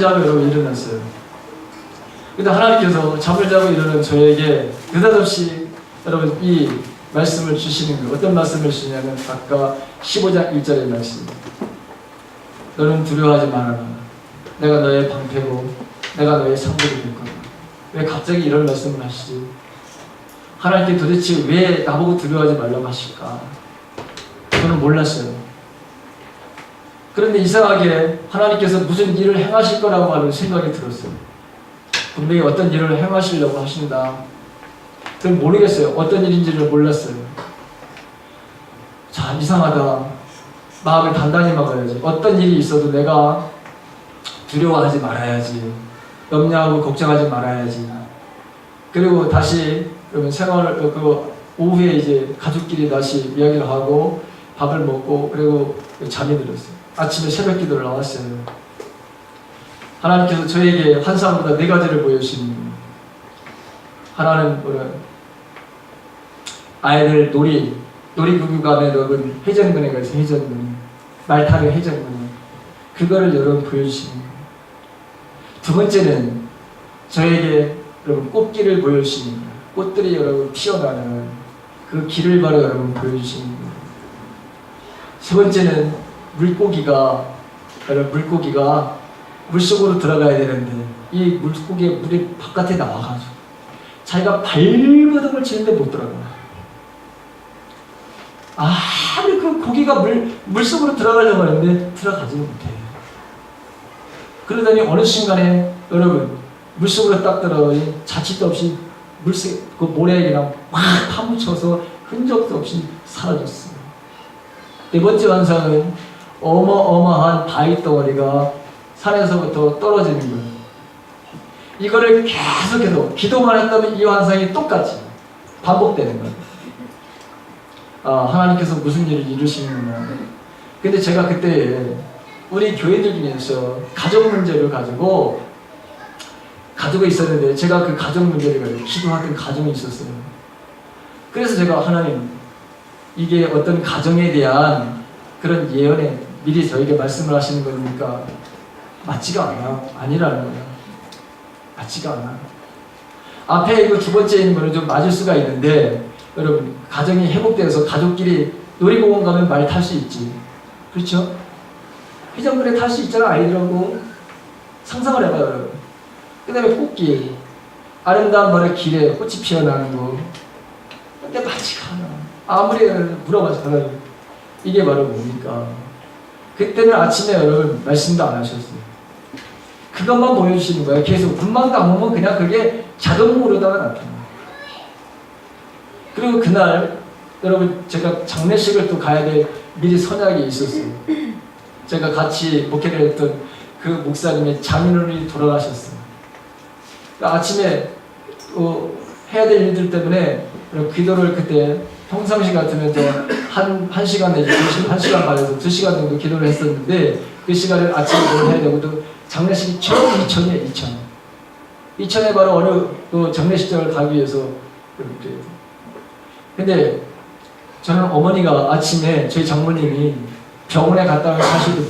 자고 여러분 일어났어요. 근데 하나님께서 잠을 자고 일어난 저에게 느닷없이 여러분 이 말씀을 주시는 거예요. 어떤 말씀을 주시냐면 아까 15장 1절의 말씀. 너는 두려워하지 말아라. 내가 너의 방패고 내가 너의 상급이 될 거다. 왜 갑자기 이런 말씀을 하시지? 하나님께 도대체 왜 나보고 두려워하지 말라고 하실까? 저는 몰랐어요. 그런데 이상하게 하나님께서 무슨 일을 행하실 거라고 하는 생각이 들었어요. 분명히 어떤 일을 행하시려고 하신다. 그건 모르겠어요. 어떤 일인지를 몰랐어요. 자, 이상하다. 마음을 단단히 먹어야지. 어떤 일이 있어도 내가 두려워하지 말아야지. 염려하고 걱정하지 말아야지. 그리고 다시 그러면 생활을 오후에 이제 가족끼리 다시 이야기를 하고 밥을 먹고 그리고 잠이 들었어요. 아침에 새벽 기도를 나왔어요. 하나님께서 저에게 환상보다 4가지를 보여주시는 거예요. 하나는 아이들 놀이기구 가면 여러분 회전근해가 있어요. 회전근해. 말 타는 회전근해. 그거를 여러분 보여주시는 거예요. 두 번째는 저에게 여러분 꽃길을 보여주시는 거예요. 꽃들이 여러분 피어나는 그 길을 바로 여러분 보여주시는 거예요. 세 번째는 물고기가 물속으로 들어가야 되는데 이 물고기의 물이 바깥에 나와가지고 자기가 발버둥을 치는데 못 들어가요. 아무리 그 고기가 물속으로 들어가려고 하는데 들어가지는 못해요. 그러더니 어느 순간에 여러분 물속으로 딱 들어가니 자칫도 없이 그 모래에 그냥 막 파묻혀서 흔적도 없이 사라졌어요. 네 번째 환상은 어마어마한 바위 덩어리가 산에서부터 떨어지는 거예요. 이거를 계속해서 기도만 했다면 이 환상이 똑같이 반복되는 거예요. 하나님께서 무슨 일을 이루시는구나. 근데 제가 그때 우리 교회들 중에서 가족 문제를 가지고 있었는데 제가 그 가족 문제를 가지고 기도하던 가정이 있었어요. 그래서 제가 하나님 이게 어떤 가정에 대한 그런 예언에 미리 저에게 말씀을 하시는 거니까 맞지가 않아. 아니라는 거야. 맞지가 않아. 앞에 그 두 번째 있는 거는 좀 맞을 수가 있는데 여러분 가정이 회복돼서 가족끼리 놀이공원 가면 말 탈 수 있지. 그렇죠? 회전근에 탈 수 있잖아. 아이들하고 상상을 해봐요. 여러분. 그 다음에 꽃길 아름다운 말의 길에 꽃이 피어나는 거 근데 맞지가 않아. 아무리 물어봐서 하나님 이게 바로 뭡니까? 그때는 아침에 여러분 말씀도 안 하셨어요. 그것만 보여주시는 거예요. 계속 금방도 안 오면 그냥 그게 자동으로다가 나타나요. 그리고 그날 여러분 제가 장례식을 또 가야 될 미리 선약이 있었어요. 제가 같이 목회를 했던 그 목사님의 장인어른이 돌아가셨어요. 그러니까 아침에 해야 될 일들 때문에 기도를 그때 평상시 같으면 한 시간 내지 1시간 반에서 2시간 정도 기도를 했었는데 그 시간을 아침에 해야 되고 또 장례식이 처음 이천이에요. 이천에 바로 어느 장례식장을 가기 위해서 그렇게. 근데 저는 어머니가 아침에 저희 장모님이 병원에 갔다는 사실도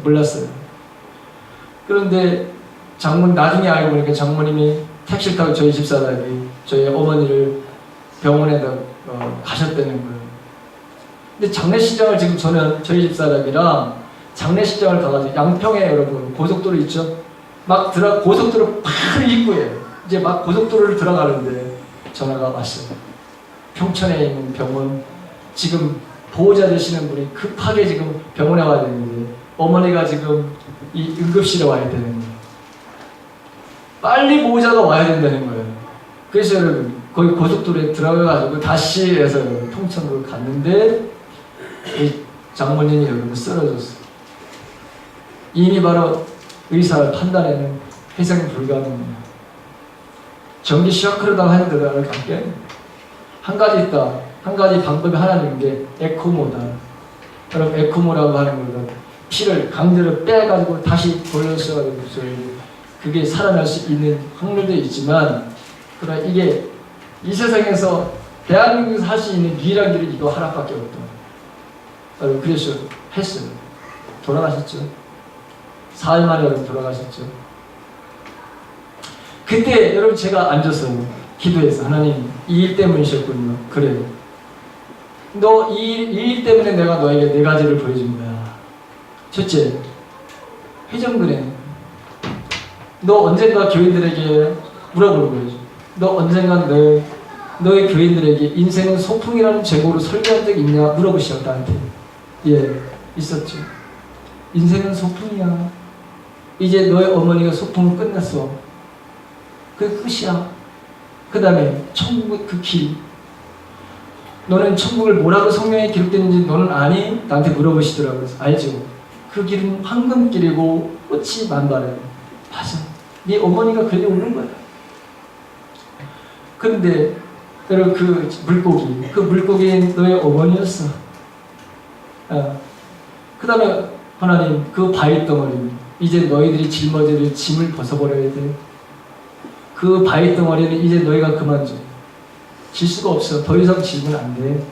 몰랐어요. 그런데 나중에 알고 보니까 장모님이 택시를 타고 저희 집사람이 저희 어머니를 병원에다 가셨다는 거예요. 근데 장례식장을 지금 저는 저희 집사람이랑 장례식장을 가가지고 양평에 여러분 고속도로 있죠? 고속도로 바로 입구에 이제 막 고속도로를 들어가는데 전화가 왔어요. 평촌에 있는 병원 지금 보호자 되시는 분이 급하게 지금 병원에 와야 되는데 어머니가 지금 이 응급실에 와야 되는 거예요. 빨리 보호자가 와야 된다는 거예요. 그래서 여러분 거기 고속도로에 들어가가지고 다시 해서 평촌으로 갔는데 이 장모님이 여러분 쓰러졌어요. 이미 바로 의사 판단에는 회생이 불가능해요. 전기 셔크로다가 하는 데를 갈게. 한 가지 있다. 한 가지 방법이 하나 있는 게 에코모다. 여러분 에코모라고 하는 거는 피를 강제로 빼가지고 다시 돌려서 그게 살아날 수 있는 확률도 있지만 그러나 이게 이 세상에서 대한민국에서 할 수 있는 유일한 길은 이거 하나밖에 없다. 그래서 했어요. 돌아가셨죠. 4일 만에 여러분 돌아가셨죠. 그때 여러분 제가 앉아서 기도해서 하나님 이 일 때문이셨군요. 그래요. 너 이 일 때문에 내가 너에게 4가지를 보여준 거야. 첫째, 회전근에 너 언젠가 교인들에게 물어볼 거예요. 너 언젠가 너의 교인들에게 인생은 소풍이라는 제목으로 설교한 적 있냐? 물어보시오 나한테. 예, 있었죠. 인생은 소풍이야. 이제 너의 어머니가 소풍을 끝냈어. 그게 끝이야. 그 다음에 천국 그 길. 너는 천국을 뭐라고 성경에 기록되는지 너는 아니? 나한테 물어보시더라고요. 그래서 알죠. 그 길은 황금길이고 꽃이 만발해요. 맞아. 네 어머니가 그래 오는 거야. 그런데 여러분 그 물고기는 너의 어머니였어. 그 다음에 하나님 그 바위 덩어리 이제 너희들이 짊어질 짐을 벗어버려야 돼. 그 바위 덩어리는 이제 너희가 그만둬. 질 수가 없어. 더 이상 지면 안 돼.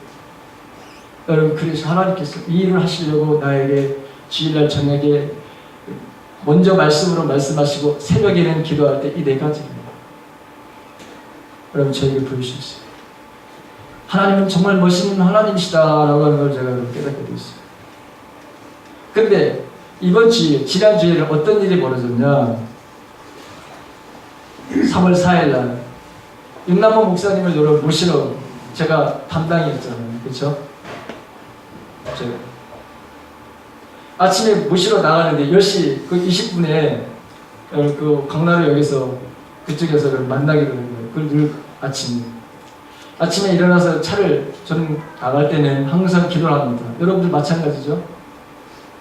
여러분 그래서 하나님께서 이 일을 하시려고 나에게 주일날 저녁에 먼저 말씀으로 말씀하시고 새벽에는 기도할 때 이 4가지입니다. 여러분 저에게 보여주셨어요. 하나님은 정말 멋있는 하나님이시다라고 하는 걸 제가 깨닫게 되었어요. 근데 이번 주일, 지난 주일에 어떤 일이 벌어졌냐? 3월 4일날 윤남모 목사님을 여러분 모시러 제가 담당이었잖아요. 그렇죠? 아침에 모시러 나가는데 10시 20분에 그 강나루역에서 그쪽에서 만나게 되는 거예요. 그걸 늘 아침에 일어나서 저는 나갈 때는 항상 기도를 합니다. 여러분들 마찬가지죠?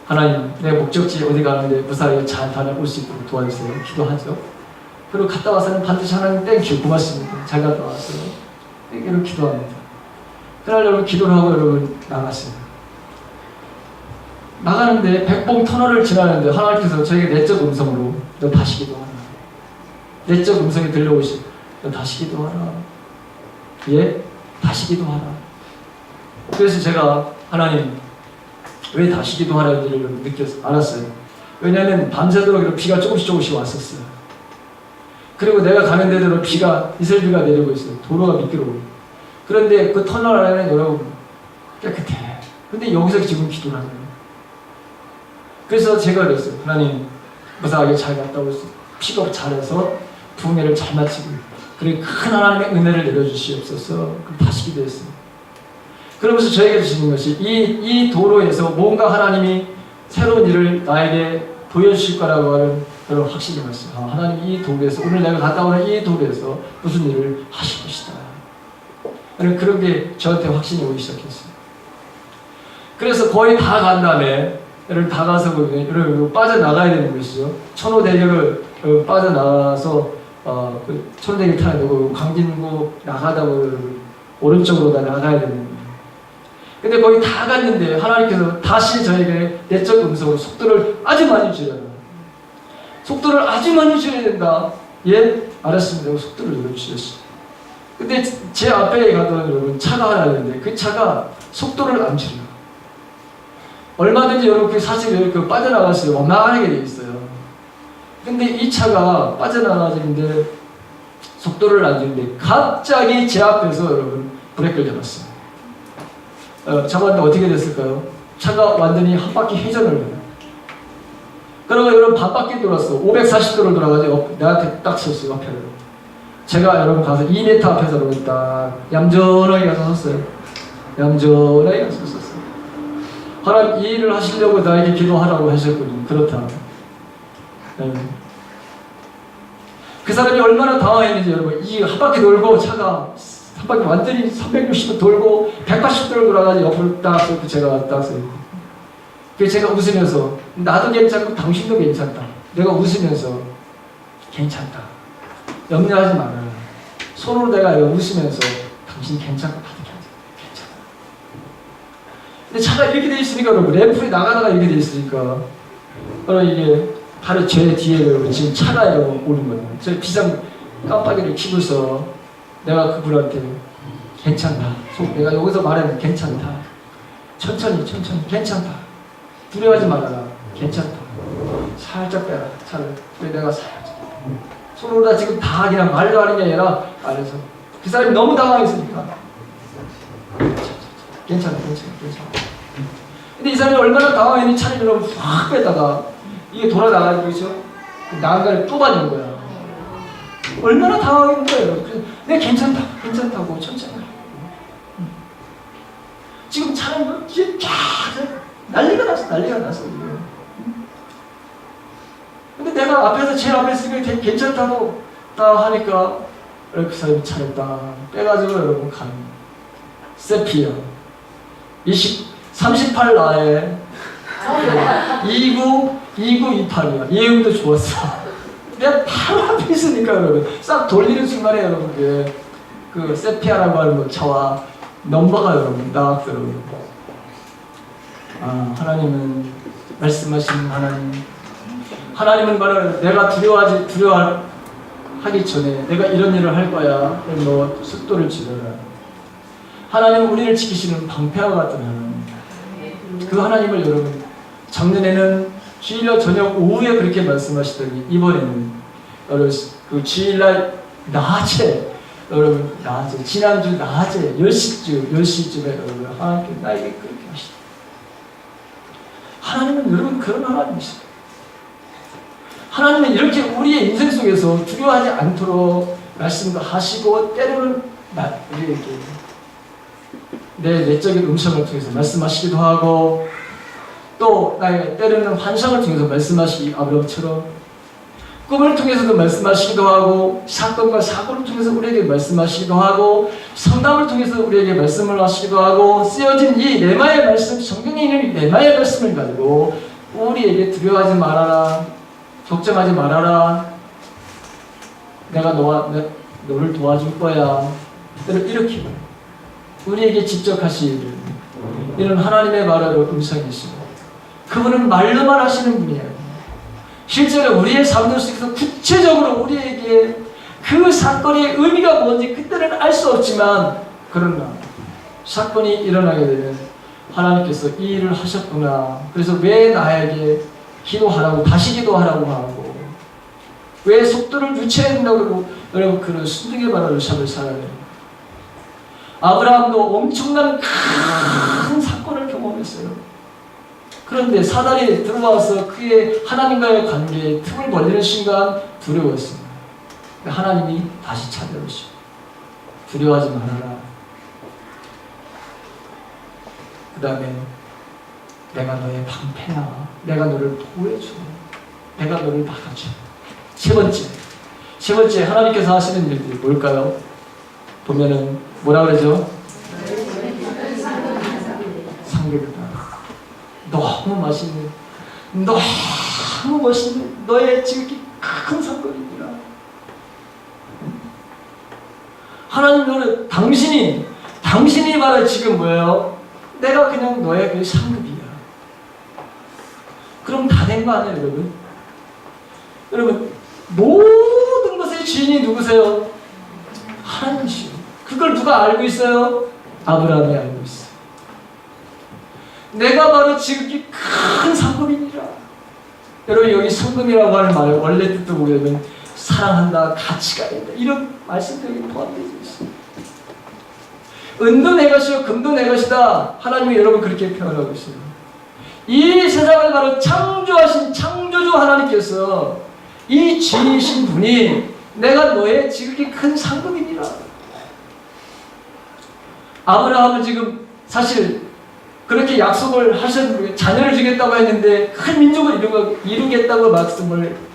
하나님, 내 목적지 어디 가는데 무사히 잘 다녀올 수 있도록 도와주세요. 기도하죠. 그리고 갔다 와서는 반드시 하나님 땡큐 고맙습니다. 잘 갔다 왔어요. 이렇게 기도합니다. 그날 여러분 기도를 하고 여러분 나갔어요. 나가는데 백봉 터널을 지나는데 하나님께서 저에게 내적 음성으로 너 다시 기도하라. 내적 음성이 들려오시 너 다시 기도하라. 예? 다시 기도하라. 그래서 제가 하나님 왜 다시 기도하라는지를 알았어요. 왜냐하면 밤새도록 비가 조금씩 왔었어요. 그리고 내가 가는 데대로 이슬비가 내리고 있어요. 도로가 미끄러워요. 그런데 그 터널 안에는 여러분 깨끗해. 근데 여기서 지금 기도를 하는 거예요. 그래서 제가 그랬어요. 하나님 무사하게 잘 갔다 올 수 픽업 잘해서 부흥회를 잘 마치고 그리고 큰 하나님의 은혜를 내려주시옵소서. 그럼 다시 기도했어요. 그러면서 저에게 주시는 것이 이 도로에서 뭔가 하나님이 새로운 일을 나에게 보여주실 거라고 하는 그런 확신이 왔어요. 하나님 이 도로에서 오늘 내가 갔다 오는 이 도로에서 무슨 일을 하실 것이다. 그런 게 저한테 확신이 오기 시작했어요. 그래서 거의 다 간 다음에 여러분 다 가서 여러분 빠져나가야 되는 것이죠. 천호대교를 빠져나가서 천호대교 타는 거고 강진구 나가다 오른쪽으로 다 나가야 되는 거예요. 근데 거의 다 갔는데 하나님께서 다시 저에게 내적 음성으로 속도를 아주 많이 줄여요. 속도를 아주 많이 줄여야 된다. 예? 알았습니다. 속도를 줄였어요. 근데 제 앞에 가던 여러분 차가 하나 있는데 그 차가 속도를 안 줄여요. 얼마든지 여러분 사실 빠져나갔어요. 원만하게 돼 있어요. 근데 이 차가 빠져나가는데 속도를 안 주는데 갑자기 제 앞에서 여러분 브레이크를 잡았어요. 잡았는데 어떻게 됐을까요? 차가 완전히 한 바퀴 회전을 해요. 그러고 여러분 반바퀴 돌았어. 540도를 돌아가지고 나한테 딱 섰어요. 앞에. 제가 여러분 가서 2m 앞에서 여러분 딱 얌전하게 가서 섰어요. 얌전하게 가서 섰어요. 하나님 이 일을 하시려고 나에게 기도하라고 하셨거든요. 그렇다. 네. 그 사람이 얼마나 당황했는지 여러분 이 한 바퀴 돌고 차가 한 바퀴 완전히 360도 돌고 180도를 돌아가지고 옆으로 딱 서 제가 딱 서요. 그래서 제가 웃으면서 나도 괜찮고 당신도 괜찮다. 내가 웃으면서 괜찮다. 염려하지 말아라. 손으로 내가 웃으면서 당신 괜찮고 나도 괜찮아. 근데 차가 이렇게 돼 있으니까 여러분 램프에 나가다가 이렇게 돼 있으니까 여러분 이게 바로 제 뒤에 여러분 지금 차가 여러분 오는 거예요. 저 비상 깜빡이를 켜고서 내가 그분한테 괜찮다. 내가 여기서 말하면 괜찮다. 천천히 괜찮다. 두려워하지 말아라. 괜찮다. 살짝 빼라. 차를. 그래 내가 살짝. 손으로 다 지금 다 그냥 말로 하는 게 아니라 말해서 그 사람이 너무 당황했으니까 괜찮아. 근데 이 사람이 얼마나 당황했니 차를 여러분 확 빼다가 이게 돌아 나가지고 있죠. 나간가를 또 받는 거야. 얼마나 당황했는 거예요. 그래서 내가 괜찮다고 천천히. 지금 차는 이제 쫙 난리가 났어. 근데 내가 앞에서 제일 앞에 있으니까 괜찮다고 딱 하니까 그 사람이 차를 딱 빼가지고 여러분 가는 세피아 38 나에 2928이야. 예음도 좋았어. 내가 바로 앞에 있으니까 여러분 싹 돌리는 순간에 여러분 그 세피아라고 하는 차와 넘버가 여러분 딱 여러분 하나님은 말씀하신 하나님은 바로 내가 두려워하기 전에 내가 이런 일을 할 거야. 너 속도를 줄여라. 하나님은 우리를 지키시는 방패와 같은 하나님. 그 하나님을 여러분 작년에는 주일날 저녁 오후에 그렇게 말씀하시더니 이번에는 여러분 그 주일날 낮에 여러분 낮에 지난주 낮에 10시쯤에 여러분 하나님께 나에게 그렇게 하시다. 하나님은 여러분 그런 하나님이시다. 하나님은 이렇게 우리의 인생 속에서 두려워하지 않도록 말씀도 하시고 때로는 우리에게 내 내적인 음성을 통해서 말씀하시기도 하고 또 나의 때로는 환상을 통해서 말씀하시기 아브라함처럼 꿈을 통해서도 말씀하시기도 하고 사건과 사고를 통해서 우리에게 말씀하시기도 하고 성담을 통해서 우리에게 말씀을 하시기도 하고 쓰여진 이 레마의 말씀, 성경에 있는 레마의 말씀을 가지고 우리에게 두려워하지 말아라, 걱정하지 말아라, 내가 너를 도와줄 거야, 이렇게 우리에게 직접 하시기를 이런 하나님의 말하러 음성이시고 그분은 말로만 하시는 분이에요. 실제로 우리의 삶들 속에서 구체적으로 우리에게 그 사건의 의미가 뭔지 그때는 알 수 없지만 그러나 사건이 일어나게 되면 하나님께서 이 일을 하셨구나. 그래서 왜 나에게 기도하라고 다시 기도하라고 하고 왜 속도를 유치해야 된다고 그러고 여러분 그런 순둥이 바라를 삶을 살아야 돼요. 아브라함도 엄청난 큰 사건을 경험했어요. 그런데 사단이 들어와서 그의 하나님과의 관계에 틈을 벌리는 순간 두려웠습니다. 하나님이 다시 찾아오시고 두려워하지 말아라. 그 다음에 내가 너의 방패야. 내가 너를 보호해줘. 내가 너를 막아줘. 세 번째 하나님께서 하시는 일들이 뭘까요? 보면은 뭐라 그러죠? 상급이다. 너무 멋있는 너의 지극히 큰 상급입니다. 하나님은 당신이 바로 지금 뭐예요? 내가 그냥 너의 그 상급이야. 그럼 다 된 거 아니에요, 여러분? 여러분 모든 것의 주인이 누구세요? 하나님이시오. 그걸 누가 알고 있어요? 아브라함이 알고 있어요. 내가 바로 지극히 큰 상급이니라. 여러분 여기 성금이라고 하는 말 원래 뜻도 보면 사랑한다, 가치가 있다 이런 말씀들이 포함되어 있어요. 은도 내 것이요 금도 내 것이다. 하나님이 여러분 그렇게 표현하고 있어요. 이 세상을 바로 창조하신 창조주 하나님께서 이 주인이신 분이 내가 너의 지극히 큰 상급이니라. 아브라함은 지금 사실 그렇게 약속을 하셨는데 자녀를 주겠다고 했는데 큰 민족을 이루겠다고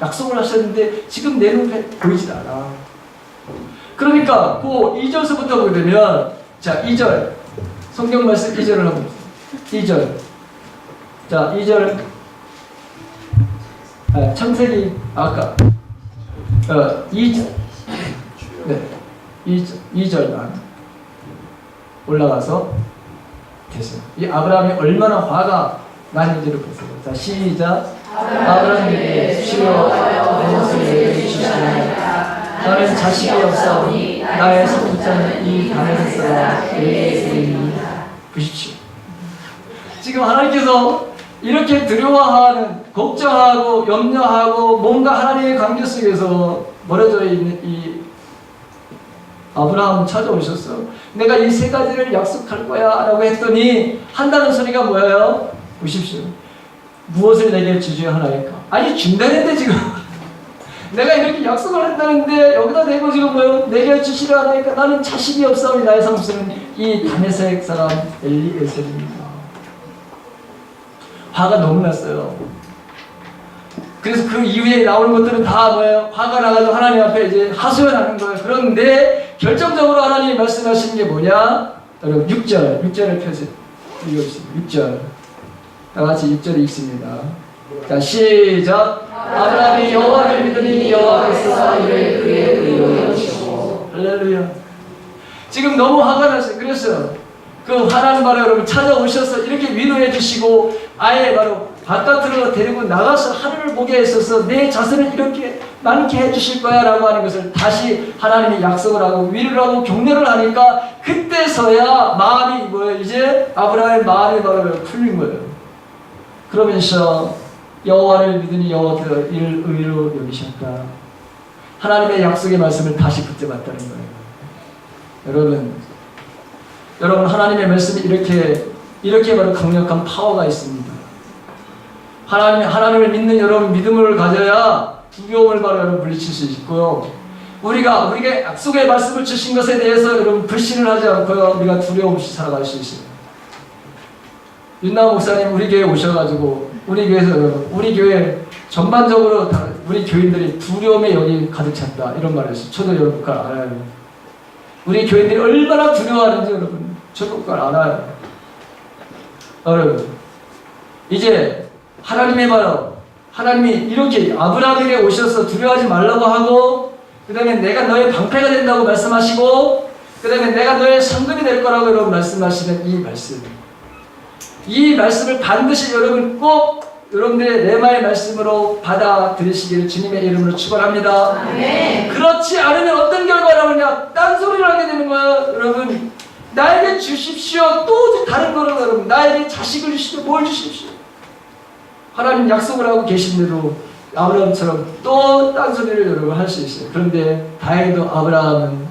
약속을 하셨는데 지금 내 눈에 보이질 않아. 그러니까 그 2절서부터 보게 되면 자 2절 성경 말씀 2절을 한번 보세요. 2절 자 2절 창세기 아까 2절 네 2절만 올라가서 되세요. 이 아브라함이 얼마나 화가 나는지를 보세요. 자 시작. 아브라함에게 수시로 내 것을 주시나이다. 나는 자식이 없사오니 나의 선지자는 이 담에서 내게 있으리이다. 보십시오. 지금 하나님께서 이렇게 두려워하는, 걱정하고 염려하고 뭔가 하나님의 관계 속에서 멀어져 있는 이 아브라함은 찾아오셨어. 내가 이 세 가지를 약속할 거야 라고 했더니 한다는 소리가 뭐예요? 보십시오. 무엇을 내게 주시려 하나이까? 아니 준다는데 지금 내가 이렇게 약속을 한다는데 여기다 대고 지금 뭐예요? 내게 주시려 하나이까? 나는 자식이 없사오니 나의 상속은 이 다메섹 사람 엘리에셀입니다. 화가 너무 났어요. 그래서 그 이후에 나오는 것들은 다 뭐예요? 화가 나가지고 하나님 앞에 이제 하소연하는 거예요. 그런데 결정적으로 하나님이 말씀하시는 게 뭐냐? 여러분 6절을 펴서 읽어주세요. 6절 다 같이 6절 읽습니다. 자 시작. 아브라함이 여호와를 믿으니 여호와께서 이를 그의 의로 여기시고. 할렐루야. 지금 너무 화가 났어요. 그래서 그 화나는 바로 여러분 찾아오셔서 이렇게 위로해 주시고 아예 바로 바깥으로 데리고 나가서 하늘을 보게 했어서 내 자손을 이렇게 많게 해주실 거야 라고 하는 것을 다시 하나님이 약속을 하고 위로를 하고 격려를 하니까 그때서야 마음이 뭐예요? 이제 아브라함의 마음이 바로 풀린 거예요. 그러면서 여호와를 믿으니 여호와께서 이를 의로 여기셨다. 하나님의 약속의 말씀을 다시 붙잡았다는 거예요. 여러분 하나님의 말씀이 이렇게 바로 강력한 파워가 있습니다. 하나님을 믿는 여러분 믿음을 가져야 두려움을 바로 여러분 물리칠 수 있고요. 우리가 약속의 말씀을 주신 것에 대해서 여러분 불신을 하지 않고요. 우리가 두려움 없이 살아갈 수 있어요. 윤나무 목사님 우리 교회에 오셔가지고 우리 교회에서 여러분 우리 교회 전반적으로 다 우리 교인들이 두려움에 여기 가득 찼다 이런 말을 했어요. 저도 여러분 그걸 알아요. 우리 교인들이 얼마나 두려워하는지 여러분 저도 그걸 알아요. 여러분 이제 하나님이 이렇게 아브라함에게 오셔서 두려워하지 말라고 하고 그 다음에 내가 너의 방패가 된다고 말씀하시고 그 다음에 내가 너의 상급이 될 거라고 여러분 말씀하시는 이 말씀을 반드시 여러분 꼭 여러분들의 레마의 말씀으로 받아들이시기를 주님의 이름으로 축원합니다. 아멘. 그렇지 않으면 어떤 결과가 나오냐? 딴소리를 하게 되는 거야. 여러분 나에게 주십시오. 또 다른 거를 여러분 나에게 자식을 주십시오. 뭘 주십시오. 하나님 약속을 하고 계신데도 아브라함처럼 또 딴소리를 여러분 할 수 있어요. 그런데 다행히도 아브라함은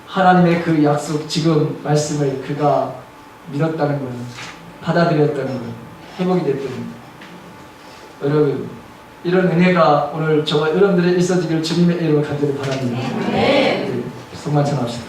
하나님의 그 약속 지금 말씀을 그가 믿었다는 거예요. 받아들였다는 거예요. 회복이 됐다는 거예요. 여러분 이런 은혜가 오늘 저와 여러분들의 있어지기를 주님의 이름으로 간절히 바랍니다. 네. 성만찬합시다.